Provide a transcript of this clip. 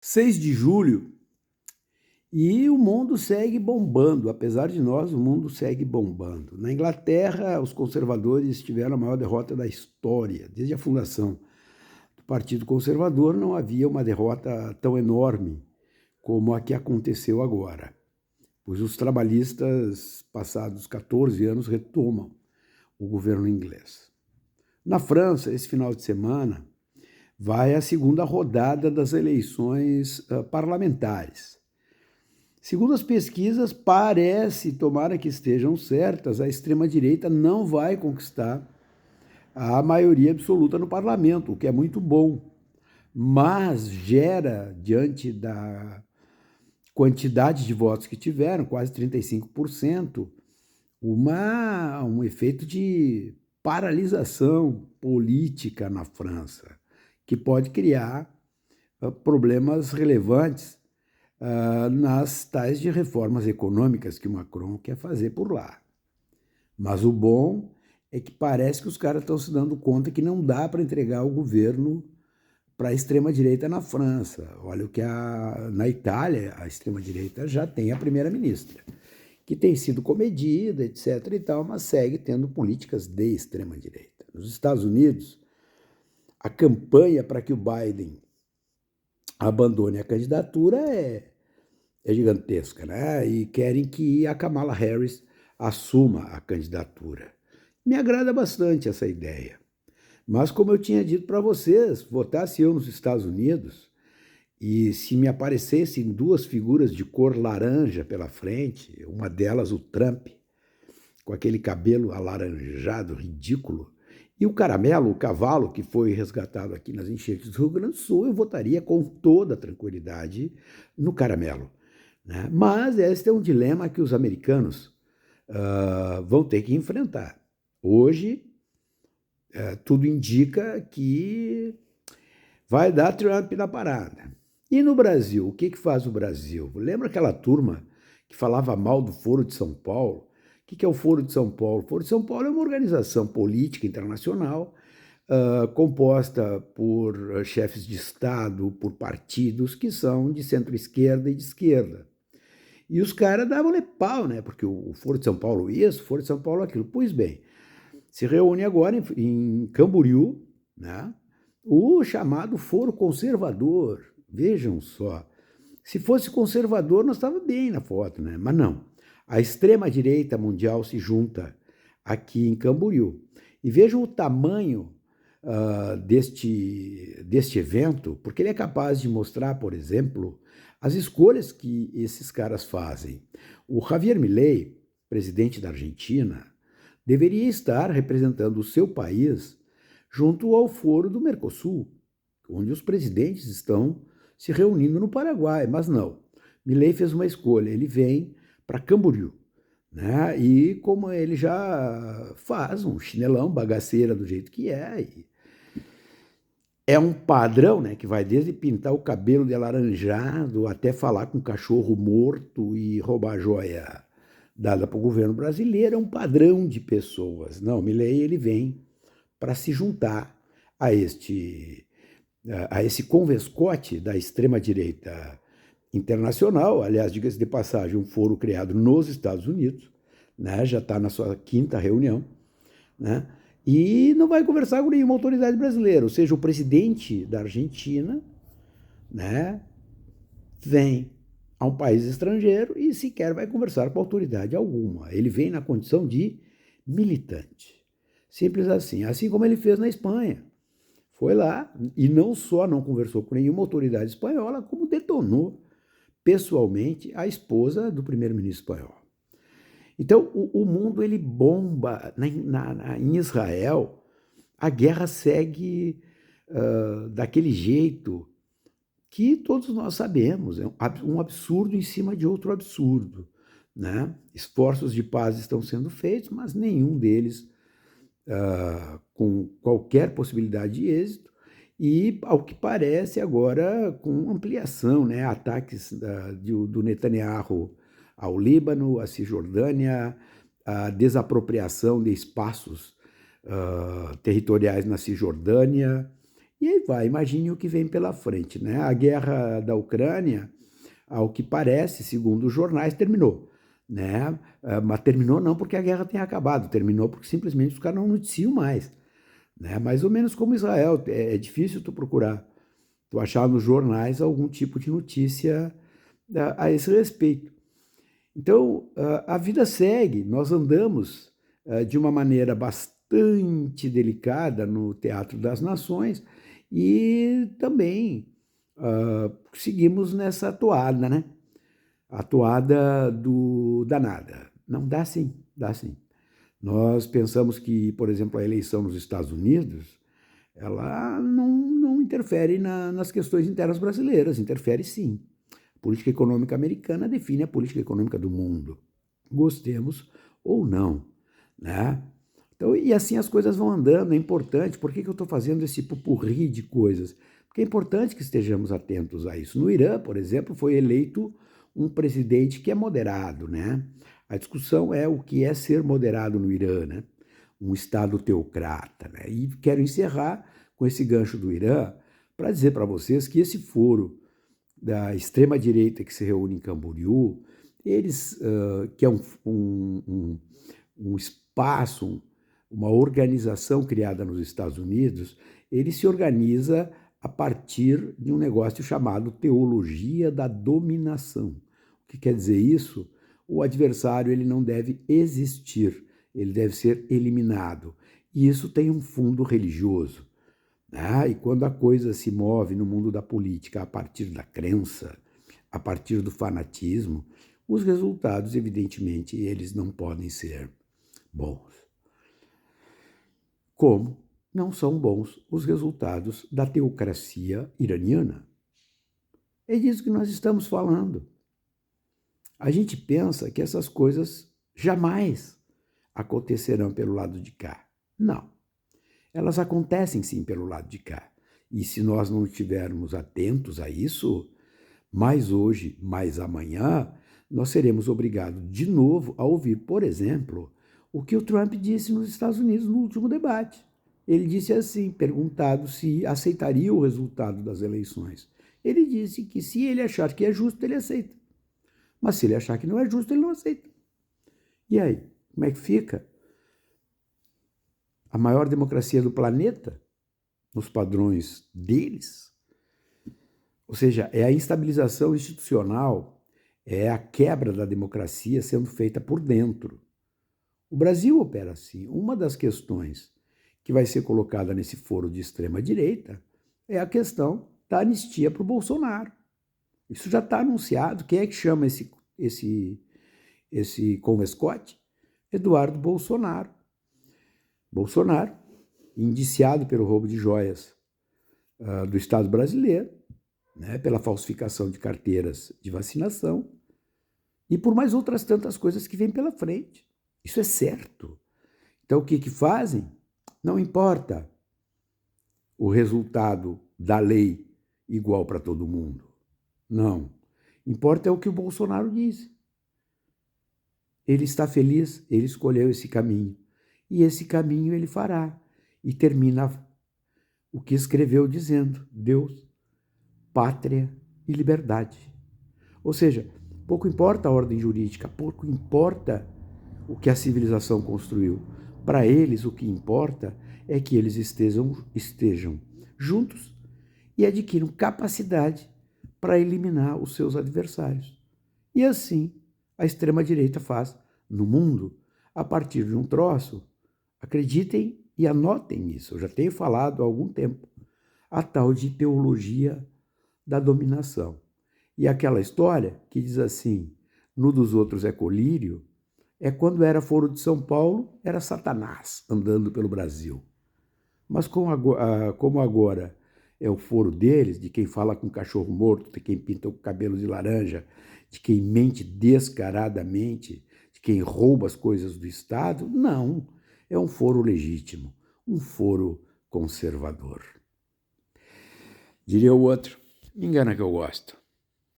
6 de julho e o mundo segue bombando. Apesar de nós, o mundo segue bombando. Na Inglaterra, os conservadores tiveram a maior derrota da história. Desde a fundação do Partido Conservador, não havia uma derrota tão enorme como a que aconteceu agora, pois os trabalhistas, passados 14 anos, retomam o governo inglês. Na França, esse final de semana, vai a segunda rodada das eleições parlamentares. Segundo as pesquisas, parece, tomara que estejam certas, a extrema-direita não vai conquistar a maioria absoluta no parlamento, o que é muito bom, mas gera, diante da quantidade de votos que tiveram, quase 35%, um efeito de paralisação política na França, que pode criar problemas relevantes nas tais de reformas econômicas que o Macron quer fazer por lá. Mas o bom é que parece que os caras estão se dando conta que não dá para entregar o governo para a extrema-direita na França. Olha o que na Itália, a extrema-direita já tem a primeira-ministra, que tem sido comedida, etc. e tal, mas segue tendo políticas de extrema-direita. Nos Estados Unidos, a campanha para que o Biden abandone a candidatura é gigantesca, né? E querem que a Kamala Harris assuma a candidatura. Me agrada bastante essa ideia. Mas, como eu tinha dito para vocês, votasse eu nos Estados Unidos e se me aparecessem duas figuras de cor laranja pela frente, uma delas o Trump, com aquele cabelo alaranjado, ridículo, e o Caramelo, o cavalo que foi resgatado aqui nas enchentes do Rio Grande do Sul, eu votaria com toda tranquilidade no Caramelo. Né? Mas este é um dilema que os americanos vão ter que enfrentar. Hoje, tudo indica que vai dar Trump na parada. E no Brasil, o que faz o Brasil? Lembra aquela turma que falava mal do Foro de São Paulo? O que é o Foro de São Paulo? O Foro de São Paulo é uma organização política internacional composta por chefes de Estado, por partidos que são de centro-esquerda e de esquerda. E os caras davam-lhe pau, né? Porque o Foro de São Paulo isso, o Foro de São Paulo aquilo. Pois bem, se reúne agora em Camboriú, né? O chamado Foro Conservador. Vejam só. Se fosse conservador, nós estávamos bem na foto, né? Mas não. A extrema-direita mundial se junta aqui em Camboriú. E vejam o tamanho deste evento, porque ele é capaz de mostrar, por exemplo, as escolhas que esses caras fazem. O Javier Milei, presidente da Argentina, deveria estar representando o seu país junto ao Foro do Mercosul, onde os presidentes estão se reunindo no Paraguai, mas não. Milei fez uma escolha, ele vem para Camboriú, né? E como ele já faz um chinelão, bagaceira do jeito que é um padrão, né, que vai desde pintar o cabelo de alaranjado até falar com cachorro morto e roubar joia dada para o governo brasileiro, é um padrão de pessoas. Não, Milei ele vem para se juntar a esse convescote da extrema-direita internacional. Aliás, diga-se de passagem, um foro criado nos Estados Unidos, né, já está na sua quinta reunião, né, e não vai conversar com nenhuma autoridade brasileira, ou seja, o presidente da Argentina, né, vem a um país estrangeiro e sequer vai conversar com autoridade alguma. Ele vem na condição de militante. Simples assim. Assim como ele fez na Espanha. Foi lá e não só não conversou com nenhuma autoridade espanhola, como detonou pessoalmente a esposa do primeiro-ministro espanhol. Então, o mundo ele bomba. Em Israel, a guerra segue daquele jeito que todos nós sabemos, é um absurdo em cima de outro absurdo. Né? Esforços de paz estão sendo feitos, mas nenhum deles com qualquer possibilidade de êxito, e, ao que parece, agora com ampliação, né? Ataques do Netanyahu ao Líbano, à Cisjordânia, a desapropriação de espaços territoriais na Cisjordânia E aí vai, imagine o que vem pela frente, né? A guerra da Ucrânia, ao que parece, segundo os jornais, terminou, né? Mas terminou não porque a guerra tenha acabado, terminou porque simplesmente os caras não noticiam mais, né? Mais ou menos como Israel, é difícil tu procurar, tu achar nos jornais algum tipo de notícia a esse respeito. Então, a vida segue, nós andamos de uma maneira bastante delicada no Teatro das Nações e também seguimos nessa toada, né? A toada do danada. Não, dá sim, dá sim. Nós pensamos que, por exemplo, a eleição nos Estados Unidos, ela não interfere nas questões internas brasileiras, interfere sim. A política econômica americana define a política econômica do mundo, gostemos ou não, né? Então, e assim as coisas vão andando, é importante. Por que eu estou fazendo esse pupurri de coisas? Porque é importante que estejamos atentos a isso. No Irã, por exemplo, foi eleito um presidente que é moderado, né? A discussão é o que é ser moderado no Irã, né? Um Estado teocrata, né? E quero encerrar com esse gancho do Irã para dizer para vocês que esse foro da extrema-direita que se reúne em Camboriú, eles, que é um espaço, uma organização criada nos Estados Unidos, ele se organiza a partir de um negócio chamado teologia da dominação. O que quer dizer isso? O adversário ele não deve existir, ele deve ser eliminado. E isso tem um fundo religioso. E quando a coisa se move no mundo da política a partir da crença, a partir do fanatismo, os resultados, evidentemente, eles não podem ser bons. Como não são bons os resultados da teocracia iraniana. É disso que nós estamos falando. A gente pensa que essas coisas jamais acontecerão pelo lado de cá. Não. Elas acontecem sim pelo lado de cá. E se nós não estivermos atentos a isso, mais hoje, mais amanhã, nós seremos obrigados de novo a ouvir, por exemplo, o que o Trump disse nos Estados Unidos no último debate. Ele disse assim, perguntado se aceitaria o resultado das eleições. Ele disse que se ele achar que é justo, ele aceita. Mas se ele achar que não é justo, ele não aceita. E aí, como é que fica? A maior democracia do planeta, nos padrões deles, ou seja, é a instabilização institucional, é a quebra da democracia sendo feita por dentro. O Brasil opera assim. Uma das questões que vai ser colocada nesse foro de extrema-direita é a questão da anistia para o Bolsonaro. Isso já está anunciado. Quem é que chama esse convescote? Eduardo Bolsonaro. Bolsonaro, indiciado pelo roubo de joias do Estado brasileiro, né, pela falsificação de carteiras de vacinação e por mais outras tantas coisas que vêm pela frente. Isso é certo. Então, o que fazem? Não importa o resultado da lei igual para todo mundo. Não. Importa é o que o Bolsonaro diz. Ele está feliz, ele escolheu esse caminho. E esse caminho ele fará. E termina o que escreveu dizendo: Deus, pátria e liberdade. Ou seja, pouco importa a ordem jurídica, pouco importa o que a civilização construiu. Para eles, o que importa é que eles estejam juntos e adquiram capacidade para eliminar os seus adversários. E assim, a extrema-direita faz no mundo, a partir de um troço. Acreditem e anotem isso, eu já tenho falado há algum tempo, a tal de teologia da dominação. E aquela história que diz assim, no dos outros é colírio, é quando era Foro de São Paulo, era Satanás andando pelo Brasil. Mas como agora é o foro deles, de quem fala com cachorro morto, de quem pinta o cabelo de laranja, de quem mente descaradamente, de quem rouba as coisas do Estado, não. É um foro legítimo, um foro conservador. Diria o outro, me engana que eu gosto.